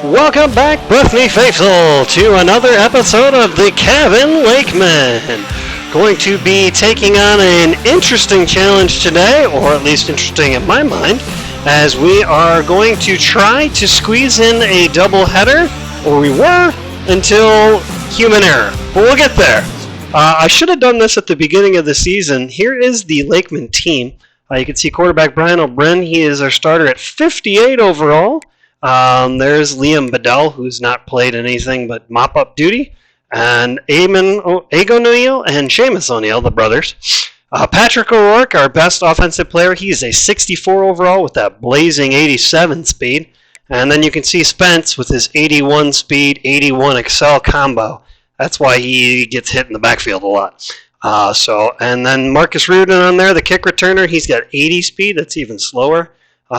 Welcome back, Bethany Faithful, to another episode of the Kevin Lakemen. Going to be taking on an interesting challenge today, or at least interesting in my mind, as we are going to try to squeeze in a doubleheader, or we were, until human error. But we'll get there. I should have done this at the beginning of the season. Here is the Lakemen team. You can see quarterback Brian O'Brien. He is our starter at 58 overall. There's Liam Bedell, who's not played anything but mop-up duty. And Eamon O'Neill and Seamus O'Neill, the brothers. Patrick O'Rourke, our best offensive player. He's a 64 overall with that blazing 87 speed. And then you can see Spence with his 81 speed, 81 Excel combo. That's why he gets hit in the backfield a lot. And then Marcus Rudin on there, the kick returner. He's got 80 speed. That's even slower.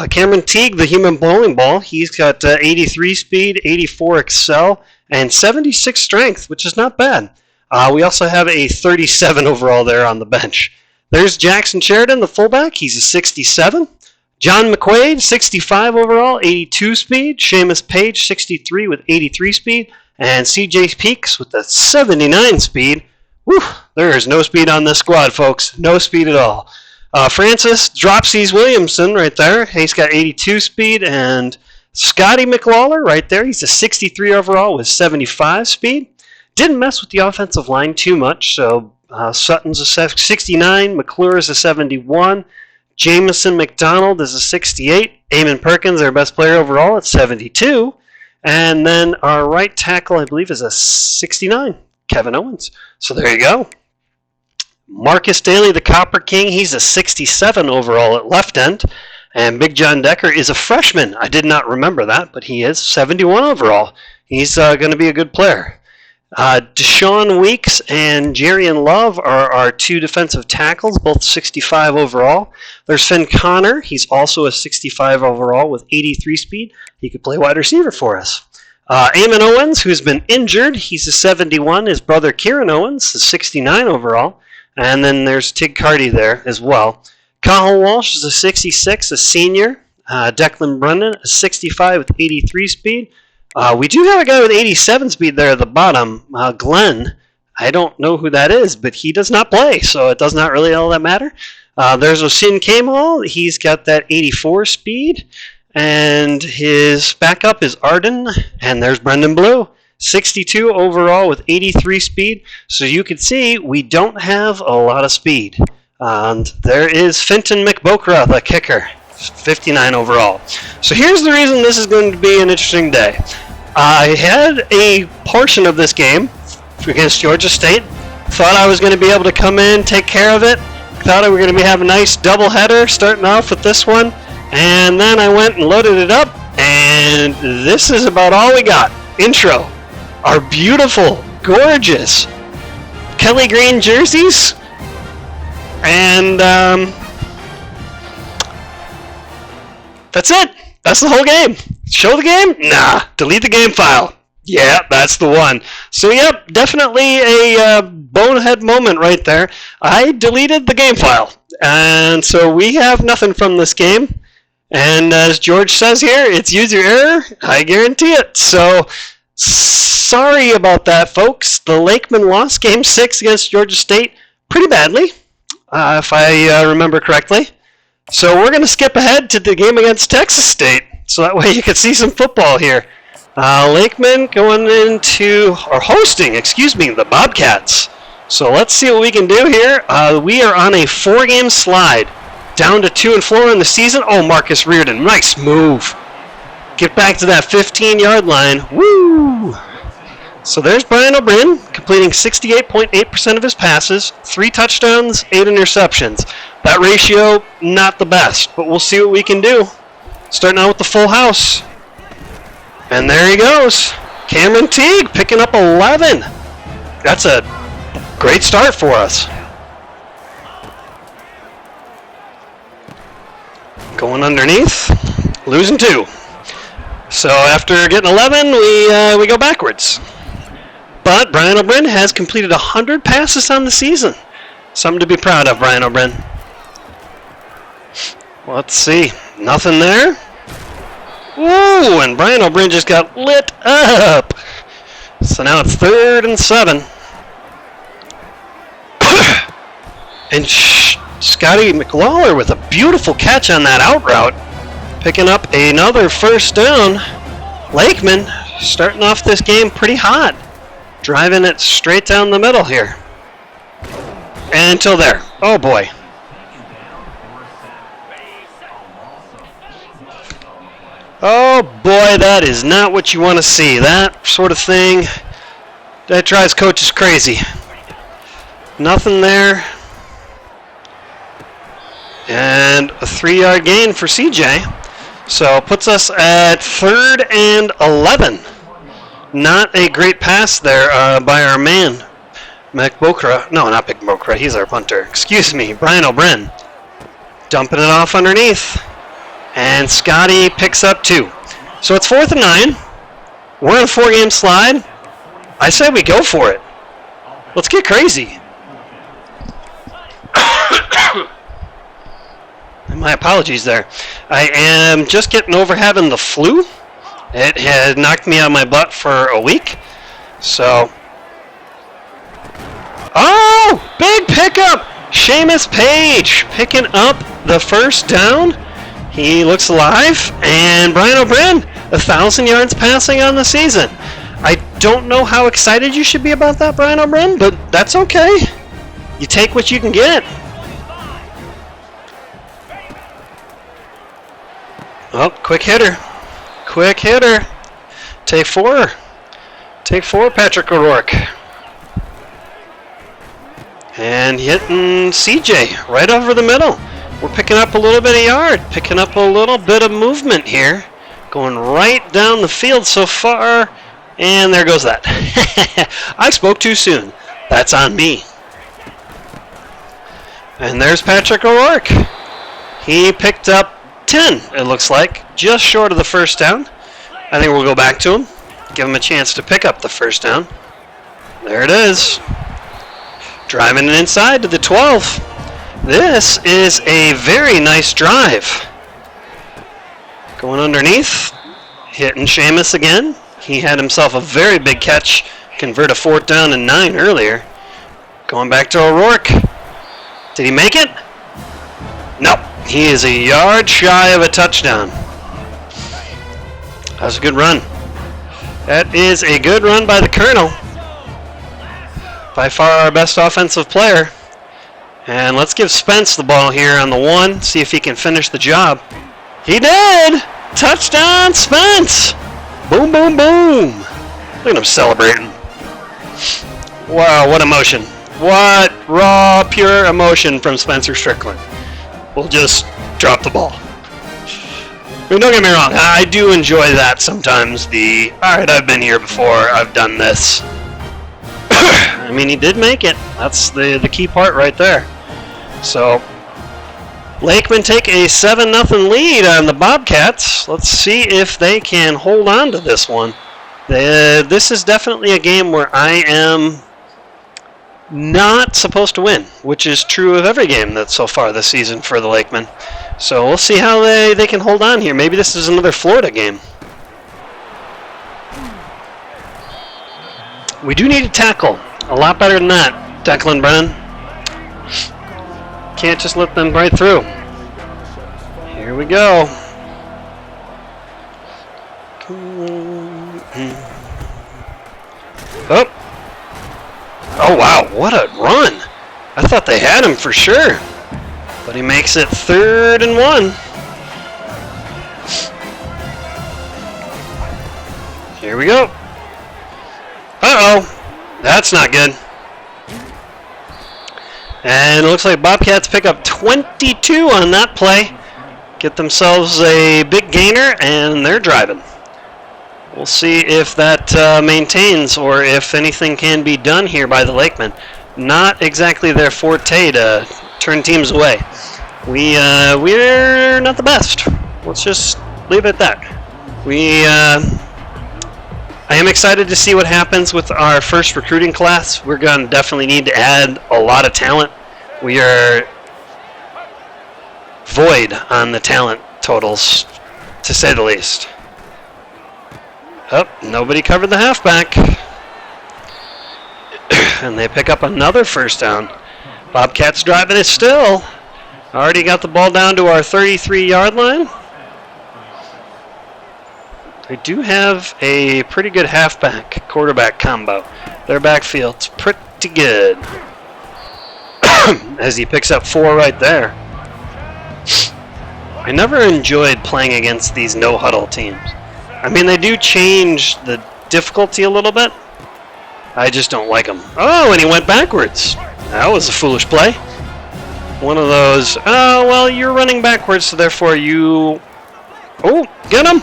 Cameron Teague, the human bowling ball. He's got 83 speed, 84 Excel, and 76 strength, which is not bad. We also have a 37 overall there on the bench. There's Jackson Sheridan, the fullback. He's a 67. John McQuaid, 65 overall, 82 speed. Seamus Page, 63 with 83 speed. And CJ Peaks with a 79 speed. Whew, there is no speed on this squad, folks. No speed at all. Francis Dropsies Williamson right there. He's got 82 speed. And Scotty McLawler right there. He's a 63 overall with 75 speed. Didn't mess with the offensive line too much. So Sutton's a 69. McClure is a 71. Jamison McDonald is a 68. Eamon Perkins, our best player overall, at 72. And then our right tackle, I believe, is a 69. Kevin Owens. So there you go. Marcus Daly, the Copper King, he's a 67 overall at left end. And Big John Decker is a freshman. I did not remember that, but he is 71 overall. He's going to be a good player. Deshaun Weeks and Jarian Love are our two defensive tackles, both 65 overall. There's Finn Connor. He's also a 65 overall with 83 speed. He could play wide receiver for us. Eamon Owens, who's been injured, he's a 71. His brother Kieran Owens is 69 overall. And then there's Tig Carty there as well. Cahill Walsh is a 66, a senior. Declan Brennan, a 65 with 83 speed. We do have a guy with 87 speed there at the bottom, Glenn. I don't know who that is, but he does not play, so it does not really all that matter. There's Osin Kamal. He's got that 84 speed. And his backup is Arden. And there's Brendan Blue, 62 overall with 83 speed. So you can see we don't have a lot of speed. And there is Fenton McBokra, the kicker, 59 overall. So here's the reason this is going to be an interesting day. I had a portion of this game against Georgia State. Thought I was going to be able to come in, take care of it. Thought I were going to have a nice doubleheader starting off with this one. And then I went and loaded it up. And this is about all we got. Intro. Our beautiful, gorgeous Kelly Green jerseys. And that's it. That's the whole game. Show the game? Nah. Delete the game file. Yeah, that's the one. So, yep, definitely a bonehead moment right there. I deleted the game file. And so we have nothing from this game. And as George says here, it's user error. I guarantee it. So, sorry about that, folks. The Lakemen lost Game 6 against Georgia State pretty badly, if I remember correctly. So we're going to skip ahead to the game against Texas State, so that way you can see some football here. Lakemen hosting the Bobcats. So let's see what we can do here. We are on a 4-game slide, down to 2-4 in the season. Oh, Marcus Reardon, nice move. Get back to that 15-yard line. Woo! So there's Brian O'Brien, completing 68.8% of his passes, 3 touchdowns, 8 interceptions. That ratio, not the best, but we'll see what we can do. Starting out with the full house. And there he goes. Cameron Teague picking up 11. That's a great start for us. Going underneath, losing 2. So after getting 11, we go backwards. But Brian O'Brien has completed 100 passes on the season. Something to be proud of, Brian O'Brien. Let's see. Nothing there. Ooh, and Brian O'Brien just got lit up. So now it's 3rd and 7. And Scotty McLawler with a beautiful catch on that out route, picking up another first down. Lakemen starting off this game pretty hot, driving it straight down the middle here. And until there. Oh boy. Oh boy, that is not what you want to see. That sort of thing, that drives coaches crazy. Nothing there. And a 3-yard gain for CJ. So puts us at 3rd and 11. Not a great pass there by our man, McBokra. No, not McBokra. He's our punter. Excuse me, Brian O'Brien. Dumping it off underneath. And Scotty picks up 2. So it's 4th and 9. We're on a 4-game slide. I say we go for it. Let's get crazy. My apologies there. I am just getting over having the flu. It had knocked me out of my butt for a week. So. Oh! Big pickup! Seamus Page picking up the first down. He looks alive. And Brian O'Brien, 1,000 yards passing on the season. I don't know how excited you should be about that, Brian O'Brien, but that's okay. You take what you can get. Oh, quick hitter. Quick hitter. Take 4. Take 4, Patrick O'Rourke. And hitting CJ right over the middle. We're picking up a little bit of yard. Picking up a little bit of movement here. Going right down the field so far. And there goes that. I spoke too soon. That's on me. And there's Patrick O'Rourke. He picked up 10, it looks like, just short of the first down. I think we'll go back to him, give him a chance to pick up the first down. There it is. Driving it inside to the 12. This is a very nice drive. Going underneath, hitting Seamus again. He had himself a very big catch, convert a 4th down and 9 earlier. Going back to O'Rourke. Did he make it? Nope. He is a yard shy of a touchdown. That was a good run. That is a good run by the Colonel. By far our best offensive player. And let's give Spence the ball here on the 1, see if he can finish the job. He did! Touchdown, Spence! Boom, boom, boom! Look at him celebrating. Wow, what emotion. What raw, pure emotion from Spencer Strickland. We'll just drop the ball. I mean, don't get me wrong, I do enjoy that sometimes. Alright, I've been here before, I've done this. I mean, he did make it. That's the key part right there. So, Lakemen take a 7-0 lead on the Bobcats. Let's see if they can hold on to this one. This is definitely a game where I am not supposed to win, which is true of every game that's so far this season for the Lakemen. So we'll see how they can hold on here. Maybe this is another Florida game. We do need a tackle. A lot better than that, Declan Brennan. Can't just let them right through. Here we go. Oh. Oh, wow, what a run. I thought they had him for sure. But he makes it 3rd and 1. Here we go. Uh-oh. That's not good. And it looks like Bobcats pick up 22 on that play. Get themselves a big gainer, and they're driving. We'll see if that maintains or if anything can be done here by the Lakemen. Not exactly their forte to turn teams away. We're not the best. Let's just leave it at that. I am excited to see what happens with our first recruiting class. We're going to definitely need to add a lot of talent. We are void on the talent totals, to say the least. Oh, nobody covered the halfback. And they pick up another first down. Bobcats driving it still. Already got the ball down to our 33-yard line. They do have a pretty good halfback quarterback combo. Their backfield's pretty good. As he picks up 4 right there. I never enjoyed playing against these no-huddle teams. I mean, they do change the difficulty a little bit. I just don't like them. Oh, and he went backwards. That was a foolish play. One of those, oh, well, you're running backwards, so therefore you... Oh, get him!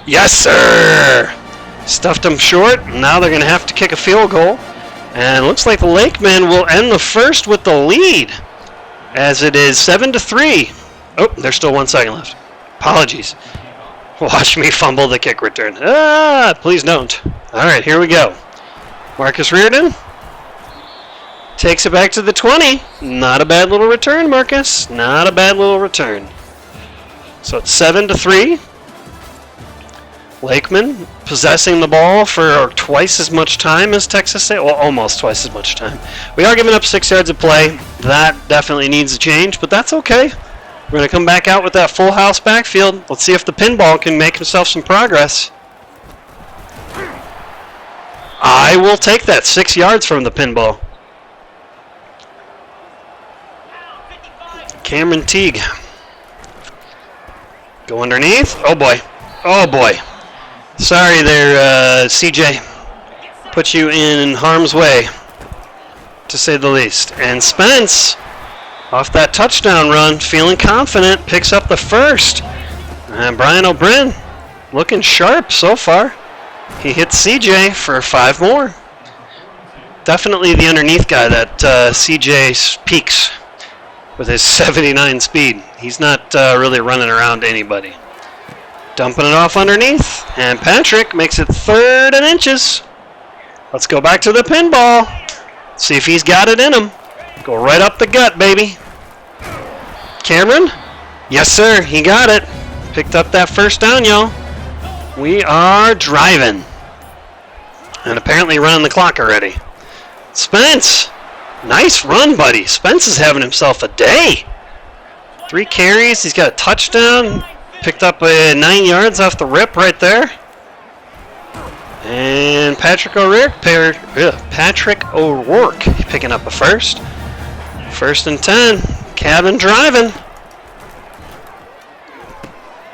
Yes, sir! Stuffed him short. Now they're going to have to kick a field goal. And it looks like the Lakemen will end the first with the lead, as it is 7-3. Oh, there's still 1 second left. Apologies. Watch me fumble the kick return. Ah, please don't. All right, here we go. Marcus Reardon takes it back to the 20. Not a bad little return, Marcus. Not a bad little return. So it's 7-3. Lakemen possessing the ball for twice as much time as Texas State. Well, almost twice as much time. We are giving up 6 yards of play. That definitely needs a change, but that's okay. We're going to come back out with that full house backfield. Let's see if the pinball can make himself some progress. I will take that. 6 yards from the pinball. Cameron Teague. Go underneath. Oh, boy. Oh, boy. Sorry there, CJ. Put you in harm's way, to say the least. And Spence, off that touchdown run, feeling confident, picks up the first. And Brian O'Brien looking sharp so far. He hits CJ for 5 more. Definitely the underneath guy that CJ peaks with his 79 speed. He's not really running around anybody. Dumping it off underneath, and Patrick makes it 3rd and inches. Let's go back to the pinball. See if he's got it in him. Go right up the gut, baby. Cameron? Yes, sir, he got it. Picked up that first down, y'all. We are driving. And apparently running the clock already. Spence! Nice run, buddy. Spence is having himself a day. 3 carries, he's got a touchdown. Picked up 9 yards off the rip right there. And Patrick O'Rourke picking up a first. 1st and 10. Cabin driving.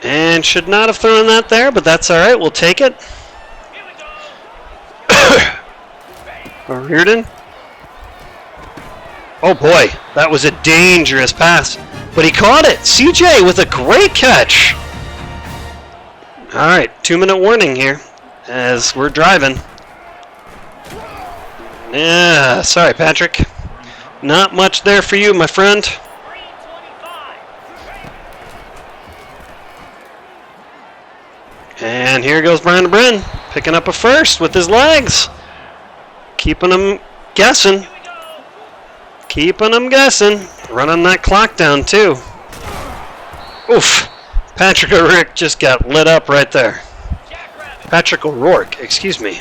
And should not have thrown that there, but that's all right. We'll take it. Reardon. Oh boy, that was a dangerous pass. But he caught it. CJ with a great catch. All right, 2-minute warning here as we're driving. Yeah, sorry, Patrick. Not much there for you, my friend. And here goes Brian O'Brien, picking up a first with his legs. Keeping him guessing. Keeping him guessing. Running that clock down, too. Oof. Patrick O'Rourke just got lit up right there. Patrick O'Rourke, excuse me.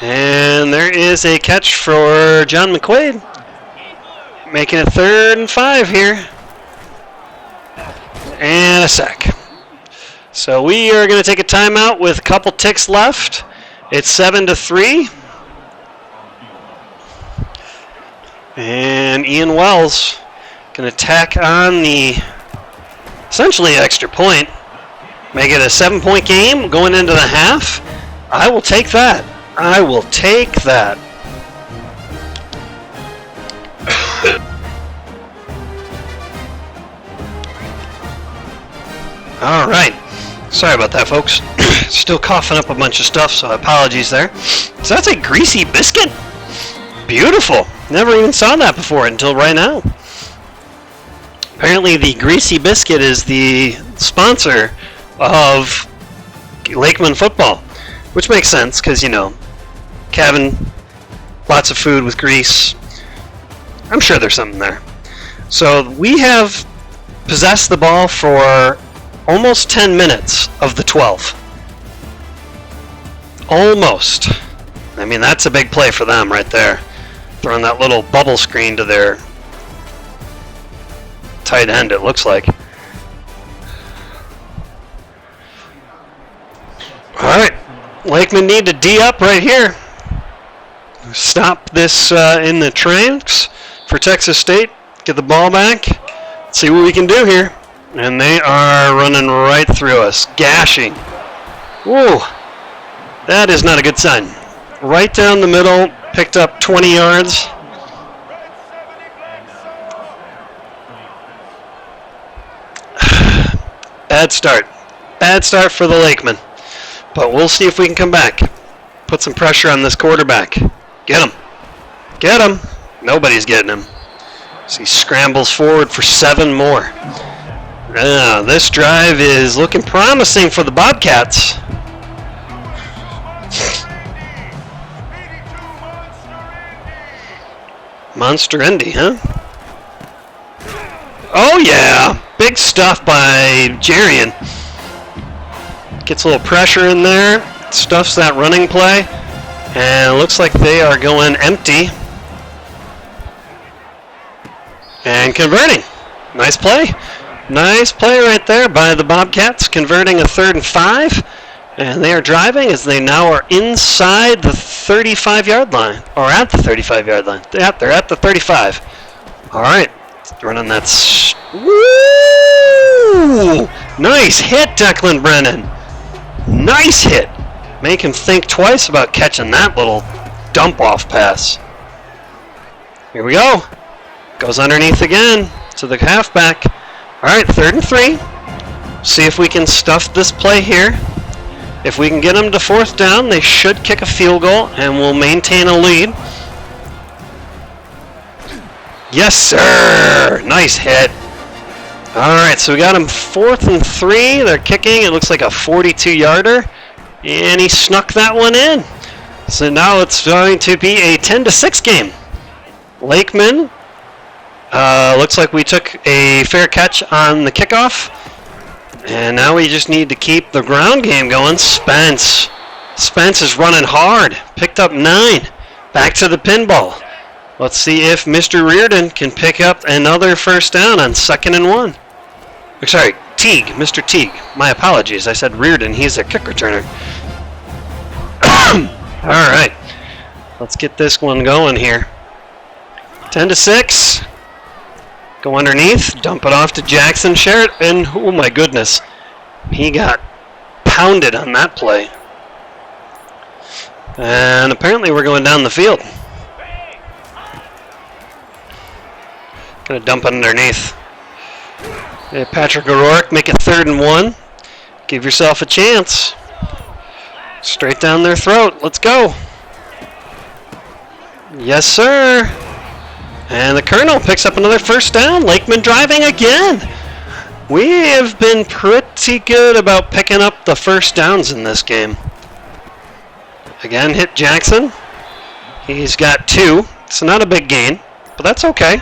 And there is a catch for John McQuaid. Making it 3rd and 5 here. And a sack. So we are going to take a timeout with a couple ticks left. It's 7-3. And Ian Wells going to tack on the essentially extra point. Make it a 7-point game going into the half. I will take that. I will take that. All right. Sorry about that, folks. Still coughing up a bunch of stuff, so apologies there. So that's a greasy biscuit. Beautiful. Never even saw that before until right now. Apparently the Greasy Biscuit is the sponsor of Lakemen football, which makes sense because, you know, Kevin, lots of food with grease. I'm sure there's something there. So we have possessed the ball for almost 10 minutes of the 12. Almost. I mean, that's a big play for them right there. Throwing that little bubble screen to their tight end, it looks like. Alright, Lakemen need to D up right here. Stop this in the tracks for Texas State. Get the ball back. See what we can do here. And they are running right through us, gashing. Whoa, that is not a good sign. Right down the middle, picked up 20 yards. Bad start. Bad start for the Lakemen. But we'll see if we can come back. Put some pressure on this quarterback. Get him. Get him. Nobody's getting him. So he scrambles forward for 7 more. This drive is looking promising for the Bobcats. Monster Indy, huh? Oh yeah! Big stuff by Jarian. Gets a little pressure in there. Stuffs that running play. And it looks like they are going empty. And converting. Nice play. Nice play right there by the Bobcats. Converting a 3rd and 5. And they are driving as they now are inside the 35-yard line. Or at the 35-yard line. Yeah, they're at the 35. All right. Running that. Woo! Nice hit, Declan Brennan. Nice hit. Make him think twice about catching that little dump-off pass. Here we go. Goes underneath again to the halfback. All right, 3rd and 3. See if we can stuff this play here. If we can get them to 4th down, they should kick a field goal and we'll maintain a lead. Yes, sir. Nice hit. All right, so we got him 4th and 3. They're kicking. It looks like a 42-yarder. And he snuck that one in. So now it's going to be a 10-6 game. Lakemen, looks like we took a fair catch on the kickoff. And now we just need to keep the ground game going. Spence is running hard. Picked up 9. Back to the pinball. Let's see if Mr. Reardon can pick up another 1st down on 2nd and 1. Sorry, Teague, Mr. Teague. My apologies. I said Reardon. He's a kick returner. All right. Let's get this one going here. 10-6. Go underneath. Dump it off to Jackson Sheridan. Oh, my goodness. He got pounded on that play. And apparently we're going down the field. Gonna dump it underneath. Hey, Patrick O'Rourke, make it 3rd and 1. Give yourself a chance. Straight down their throat. Let's go. Yes, sir. And the Colonel picks up another 1st down. Lakemen driving again. We have been pretty good about picking up the 1st downs in this game. Again, hit Jackson. He's got 2. It's not a big gain, but that's okay.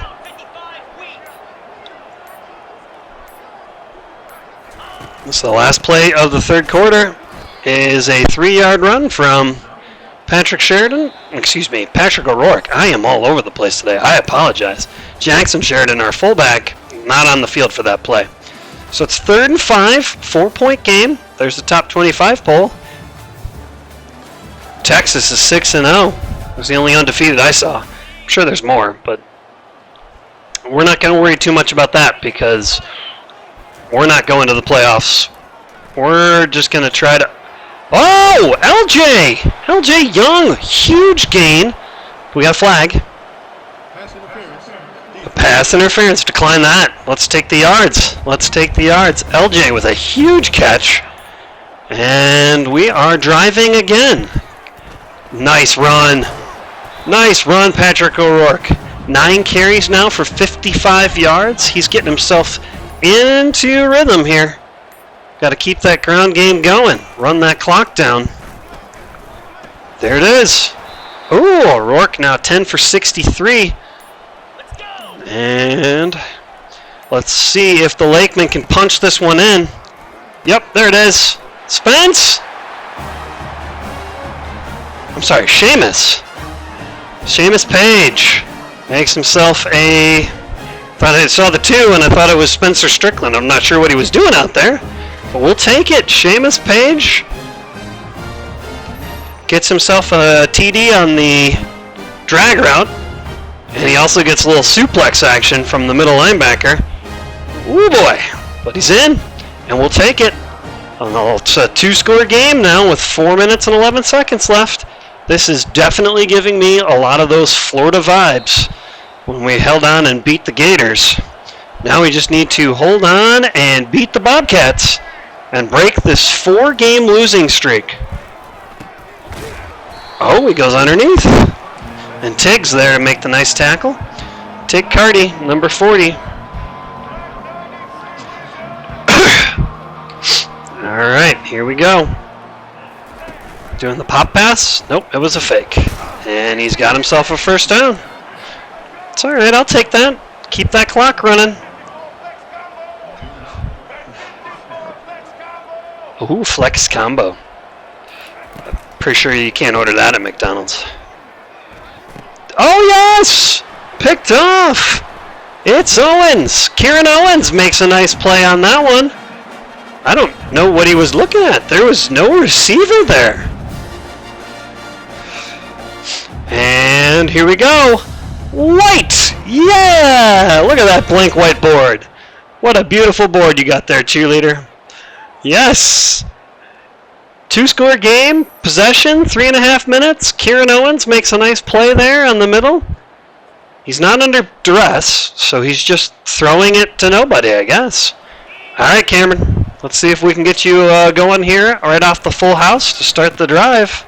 So the last play of the 3rd quarter is a 3-yard run from Patrick O'Rourke. I am all over the place today. I apologize. Jackson Sheridan, our fullback, not on the field for that play. So it's 3rd and 5, 4-point game. There's the top 25 poll. Texas is 6-0. It was the only undefeated I saw. I'm sure there's more, but we're not going to worry too much about that because we're not going to the playoffs. We're just going to try to... Oh, LJ Young, huge gain. We got a flag. Pass interference, decline that. Let's take the yards. LJ with a huge catch. And we are driving again. Nice run, Patrick O'Rourke. 9 carries now for 55 yards. He's getting himself into rhythm here. Got to keep that ground game going. Run that clock down. There it is. Ooh, O'Rourke now 10 for 63. And let's see if the Lakemen can punch this one in. Yep, there it is. Spence. I'm sorry, Seamus. Seamus Page makes himself a... Thought I saw the 2 and I thought it was Spencer Strickland. I'm not sure what he was doing out there. But we'll take it. Seamus Page gets himself a TD on the drag route. And he also gets a little suplex action from the middle linebacker. Ooh boy. But he's in. And we'll take it. It's a 2-score game now with 4 minutes and 11 seconds left. This is definitely giving me a lot of those Florida vibes when we held on and beat the Gators. Now we just need to hold on and beat the Bobcats and break this 4-game losing streak. Oh, he goes underneath. And Tiggs there to make the nice tackle. Tig Carty, number 40. All right, here we go. Doing the pop pass. Nope, it was a fake. And he's got himself a first down. It's all right, I'll take that. Keep that clock running. Ooh, flex combo. Pretty sure you can't order that at McDonald's. Oh, yes! Picked off! It's Owens. Kieran Owens makes a nice play on that one. I don't know what he was looking at. There was no receiver there. And here we go. White! Yeah! Look at that blank white board. What a beautiful board you got there, cheerleader. Yes! 2-score game, possession, 3.5 minutes. Kieran Owens makes a nice play there on the middle. He's not under duress, so he's just throwing it to nobody, I guess. All right, Cameron. Let's see if we can get you going here right off the full house to start the drive.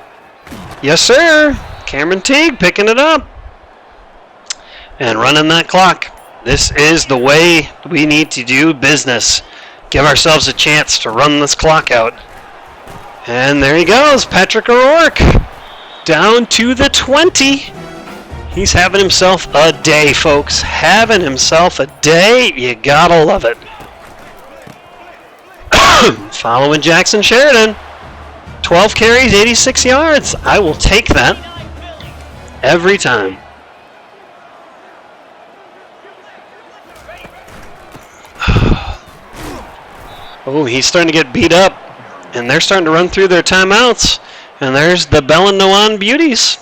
Yes, sir. Cameron Teague picking it up and running that clock. This is the way we need to do business. Give ourselves a chance to run this clock out. And there he goes, Patrick O'Rourke, down to the 20. He's having himself a day, folks. Having himself a day. You gotta love it. Following Jackson Sheridan. 12 carries, 86 yards. I will take that every time. Oh, he's starting to get beat up. And they're starting to run through their timeouts. And there's the Bell and Noan beauties.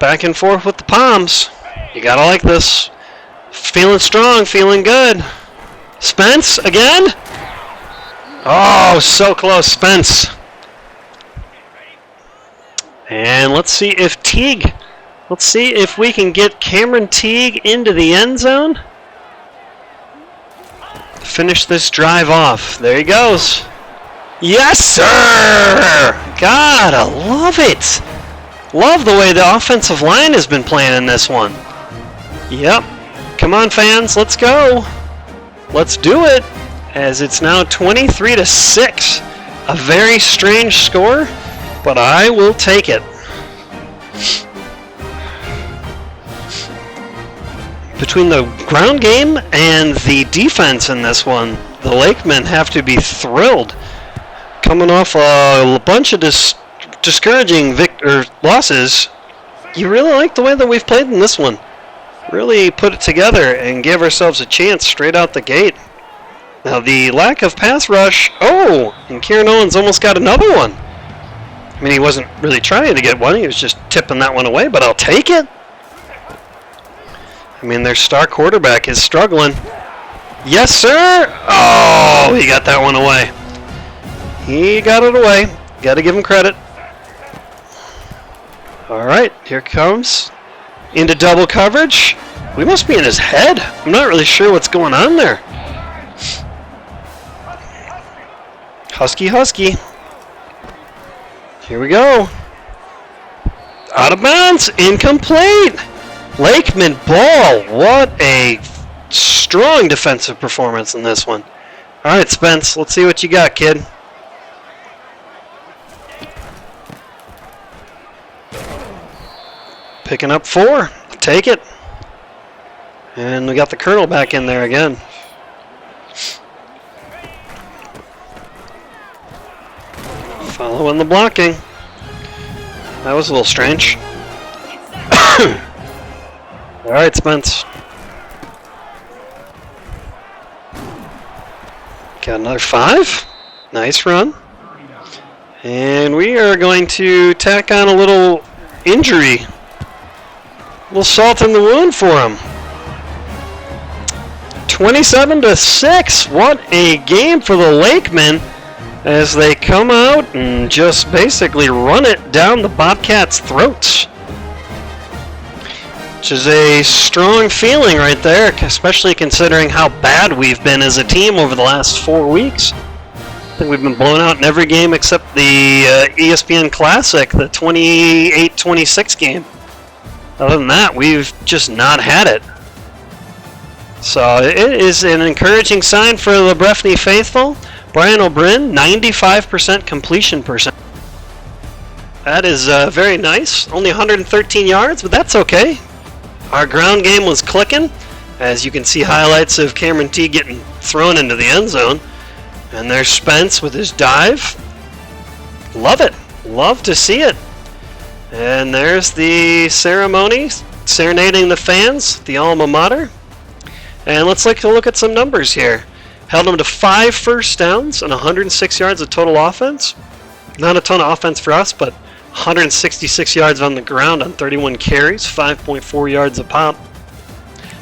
Back and forth with the Palms. You gotta like this. Feeling strong, feeling good. Spence again. Oh, so close, Spence. And let's see if we can get Cameron Teague into the end zone. Finish this drive off. There he goes. Yes, sir! Gotta love it. Love the way the offensive line has been playing in this one. Yep. Come on, fans. Let's go. Let's do it. As it's now 23-6. A very strange score, but I will take it. Between the ground game and the defense in this one, the Lakemen have to be thrilled. Coming off a bunch of discouraging losses, you really like the way that we've played in this one. Really put it together and give ourselves a chance straight out the gate. Now the lack of pass rush, and Kieran Owens almost got another one. I mean, he wasn't really trying to get one, he was just tipping that one away, but I'll take it. I mean, their star quarterback is struggling. Yes, sir! Oh, he got that one away. He got it away. Got to give him credit. All right, here comes. Into double coverage. We must be in his head. I'm not really sure what's going on there. Husky. Here we go. Out of bounds. Incomplete. Lakeman ball. What a strong defensive performance in this one. All right, Spence. Let's see what you got, kid. Picking up 4. Take it. And we got the Colonel back in there again. Following the blocking. That was a little strange. All right, Spence. Got another 5. Nice run. And we are going to tack on a little injury. A little salt in the wound for him. 27-6. What a game for the Lakemen as they come out and just basically run it down the Bobcats' throats. Which is a strong feeling right there, especially considering how bad we've been as a team over the last 4 weeks. I think we've been blown out in every game except the ESPN Classic, the 28-26 game. Other than that, we've just not had it. So it is an encouraging sign for the Breffney faithful. Brian O'Brien, 95% completion percent. That is very nice. Only 113 yards, but that's okay. Our ground game was clicking. As you can see highlights of Cameron T getting thrown into the end zone. And there's Spence with his dive. Love it. Love to see it. And there's the ceremony, serenading the fans, the alma mater. And let's take a look at some numbers here. Held them to 5 first downs and 106 yards of total offense. Not a ton of offense for us, but 166 yards on the ground on 31 carries, 5.4 yards a pop.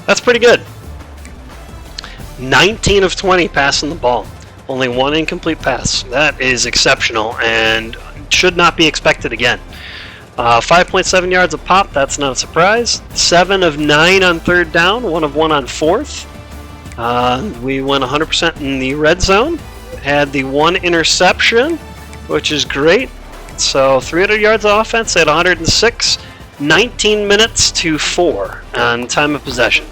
That's pretty good. 19 of 20 passing the ball. Only 1 incomplete pass. That is exceptional and should not be expected again. 5.7 yards a pop, that's not a surprise. 7 of 9 on third down, 1 of 1 on fourth. We went 100% in the red zone. Had the 1 interception, which is great. So 300 yards of offense at 106, 19 minutes to 4 on time of possession.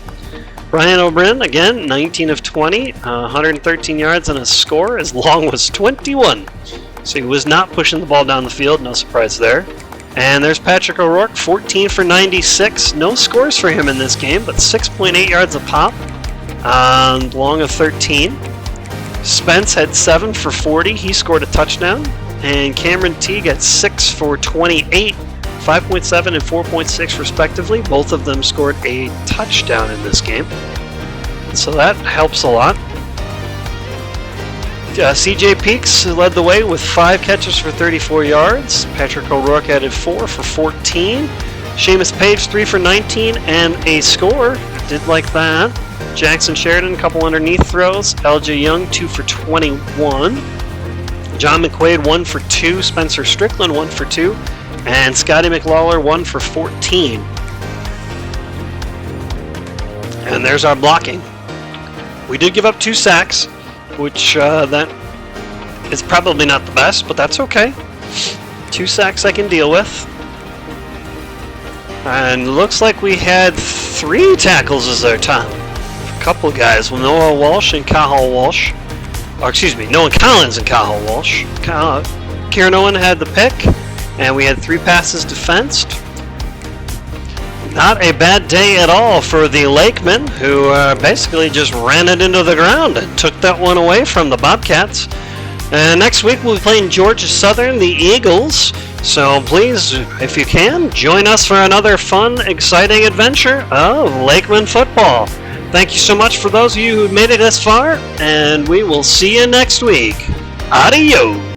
Brian O'Brien, again, 19 of 20, 113 yards and a score as long as 21. So he was not pushing the ball down the field, no surprise there. And there's Patrick O'Rourke, 14 for 96. No scores for him in this game, but 6.8 yards a pop on long of 13. Spence had 7 for 40. He scored a touchdown. And Cameron T got 6 for 28, 5.7 and 4.6 respectively. Both of them scored a touchdown in this game. So that helps a lot. CJ Peaks led the way with 5 catches for 34 yards. Patrick O'Rourke added 4 for 14. Seamus Page 3 for 19 and a score. Did like that. Jackson Sheridan a couple underneath throws. LJ Young 2 for 21. John McQuaid 1 for 2. Spencer Strickland 1 for 2. And Scotty McLawler 1 for 14. And there's our blocking. We did give up 2 sacks, which that is probably not the best, but that's okay. 2 sacks I can deal with. And looks like we had 3 tackles as our top. A couple guys, Noah Walsh and Cahill Walsh. Or excuse me, Noah Collins and Cahill Walsh. Kieran Owen had the pick, and we had 3 passes defensed. Not a bad day at all for the Lakemen, who basically just ran it into the ground and took that one away from the Bobcats. And next week we'll be playing Georgia Southern, the Eagles. So please, if you can, join us for another fun, exciting adventure of Lakemen football. Thank you so much for those of you who made it this far, and we will see you next week. Adios!